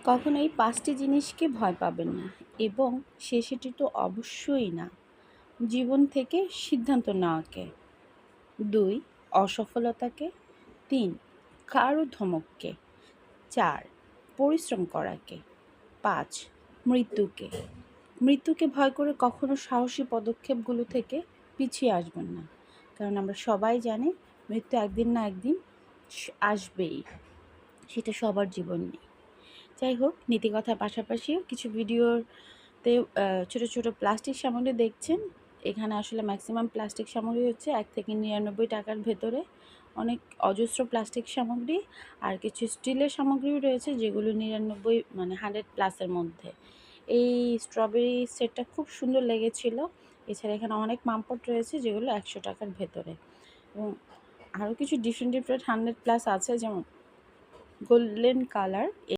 কখনো এই ৫টি জিনিসকে ভয় পাবেন না এবং সেটি তো অবশ্যই না। জীবন থেকে সিদ্ধান্ত নেওয়াকে। ২. অসফলতাকে। ৩. কারো ধমককে। ৪. পরিশ্রম করাকে। ৫. মৃত্যুকে। মৃত্যুকে ভয় করে কখনো সাহসী পদক্ষেপগুলো থেকে পিছিয়ে আসবেন না, কারণ আমরা সবাই জানি মৃত্যু একদিন না একদিন আসবেই, সেটা সবার জীবন নেই। যাই হোক, নীতিকথার পাশাপাশিও কিছু ভিডিওতে ছোট ছোট প্লাস্টিক সামগ্রী দেখছেন। এখানে আসলে ম্যাক্সিমাম প্লাস্টিক সামগ্রী হচ্ছে ১ থেকে ৯৯ টাকার ভেতরে। অনেক অজস্র প্লাস্টিক সামগ্রী আর কিছু স্টিলের সামগ্রীও রয়েছে যেগুলো ৯৯ মানে 100+ মধ্যে। এই স্ট্রবেরি সেটটা খুব সুন্দর লেগেছিল। এছাড়া এখানে অনেক মামপট রয়েছে যেগুলো ১০০ টাকার ভেতরে, এবং আরও কিছু ডিফারেন্ট 100+ আছে, যেমন গোল্ডেন কালার।